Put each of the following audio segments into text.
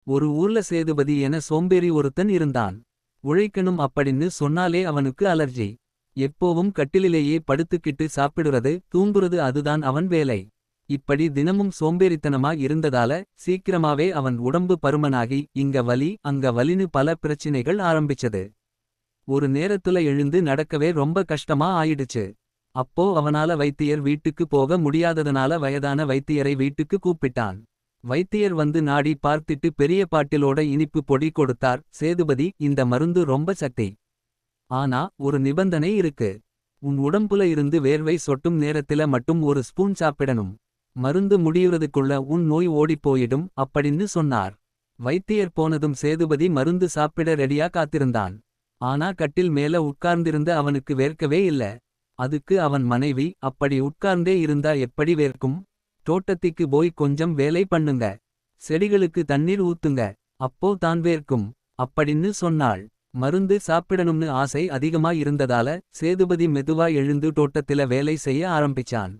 ஒரு ஊர்ல சேதுபதி என சோம்பேறி ஒருத்தன் இருந்தான். உழைக்கணும் அப்படின்னு சொன்னாலே அவனுக்கு அலர்ஜி. எப்போவும் கட்டிலிலேயே படுத்துக்கிட்டு சாப்பிடுறது தூங்குறது அதுதான் அவன் வேலை. இப்படி தினமும் சோம்பேறித்தனமா இருந்ததால சீக்கிரமாவே அவன் உடம்பு பருமனாகி இங்க வலி அங்க வலின்னு பல பிரச்சினைகள் ஆரம்பிச்சது. ஒரு நேரத்துல எழுந்து நடக்கவே ரொம்ப கஷ்டமா ஆயிடுச்சு. அப்போ அவனால வைத்தியர் வீட்டுக்கு போக முடியாததனால வயதான வைத்தியரை வீட்டுக்கு கூப்பிட்டான். வைத்தியர் வந்து நாடி பார்த்திட்டு பெரிய பாட்டிலோட இனிப்பு பொடி கொடுத்தார். சேதுபதி, இந்த மருந்து ரொம்ப சக்தி. ஆனா ஒரு நிபந்தனை இருக்கு. உன் உடம்புல இருந்து வேர்வை சொட்டும் நேரத்தில மட்டும் ஒரு ஸ்பூன் சாப்பிடணும். மருந்து முடியுறதுக்குள்ள உன் நோய் ஓடிப் போயிடும் அப்படின்னு சொன்னார். வைத்தியர் போனதும் சேதுபதி மருந்து சாப்பிட ரெடியா காத்திருந்தான். ஆனா கட்டில் மேல உட்கார்ந்திருந்த அவனுக்கு வேர்க்கவே இல்ல. அதுக்கு அவன் மனைவி, அப்படி உட்கார்ந்தே இருந்தா எப்படி வேர்க்கும்? தோட்டத்திக்கு போய் கொஞ்சம் வேலை பண்ணுங்க. செடிகளுக்கு தண்ணீர் ஊத்துங்க. அப்போ தான் வேர்க்கும் அப்படின்னு சொன்னாள். மருந்து சாப்பிடணும்னு ஆசை அதிகமா இருந்ததால சேதுபதி மெதுவா எழுந்து தோட்டத்தில வேலை செய்ய ஆரம்பிச்சான்.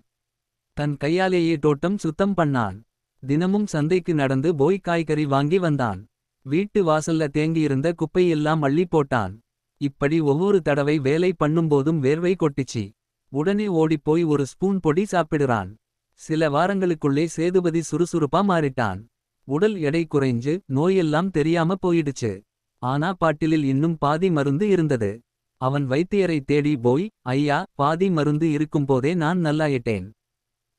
தன் கையாலேயே தோட்டம் சுத்தம் பண்ணான். தினமும் சந்தைக்கு நடந்து போய் காய்கறி வாங்கி வந்தான். வீட்டு வாசல்ல தேங்கியிருந்த குப்பையெல்லாம் அள்ளி போட்டான். இப்படி ஒவ்வொரு தடவை வேலை பண்ணும்போதும் வேர்வை கொட்டிச்சு. உடனே ஓடிப்போய் ஒரு ஸ்பூன் பொடி சாப்பிடுறான். சில வாரங்களுக்குள்ளே சேதுபதி சுறுசுறுப்பா மாறிட்டான். உடல் எடை குறைஞ்சு நோயெல்லாம் தெரியாம போயிடுச்சு. ஆனா பாட்டிலில் இன்னும் பாதி மருந்து இருந்தது. அவன் வைத்தியரை தேடி போய், ஐயா, பாதி மருந்து இருக்கும்போதே நான் நல்லாயிட்டேன்.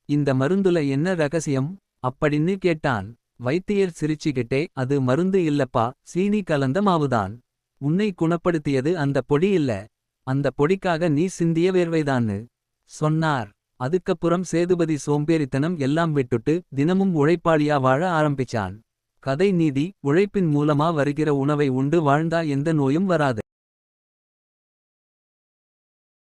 இந்த மருந்துல என்ன ரகசியம் அப்படின்னு கேட்டான். வைத்தியர் சிரிச்சுக்கிட்டே, அது மருந்து இல்லப்பா, சீனி கலந்த மாவுதான். உன்னை குணப்படுத்தியது அந்த பொடி இல்ல. அந்த பொடிக்காக நீ சிந்திய வேர்வைதான்னு சொன்னார். அதுக்கப்புறம் சேதுபதி சோம்பேறித்தனம் எல்லாம் விட்டுட்டு தினமும் உழைப்பாளியா வாழ ஆரம்பிச்சான். கதை நீதி: உழைப்பின் மூலமா வருகிற உணவை உண்டு வாழ்ந்தா எந்த நோயும் வராது.